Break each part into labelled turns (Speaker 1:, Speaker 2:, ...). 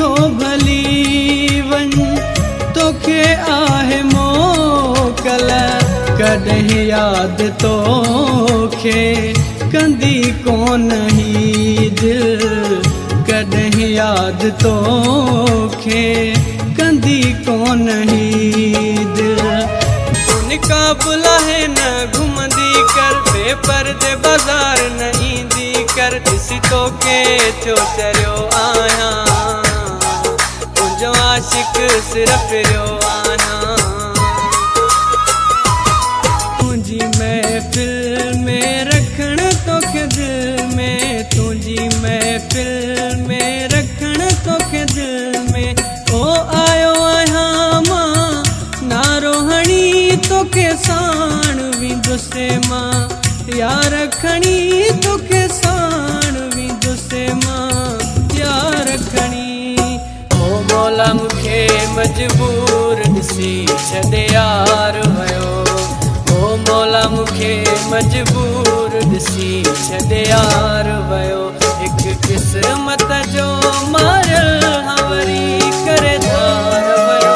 Speaker 1: थो भली वन तोखे आहे मोकल कॾहिं याद तोखे कंदी कोन ही दिल कॾहिं याद तोखे कंदी कोन ही दिल निकाबुल है न घुमंदी कर बेपर्दे बाज़ार न ईंदी कर ॾिसी तोखे थियो चरियो आहियां तुंहिंजो आशिक सिर फिरियो आहियां तुंहिंजी महफ़िल में रखण तोखे दिल में तुंहिंजी महफ़िल में रखण तोखे दिल में ओ आयो आहियां मां नारो हणी तोखे साण वेंदुसि मां यार खणी तोखे साण वेंदुसि मां यार खणी ओ मौला मूंखे मजबूर ॾिसी छॾे यार वियो ओ मौला मूंखे मजबूर ॾिसी छॾे यार वियो हिकु क़िस्मत जो मारियल हवरी करे धार वियो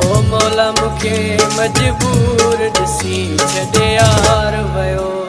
Speaker 1: ओ मौला मूंखे मजबूर ॾिसी छॾे यार वियो।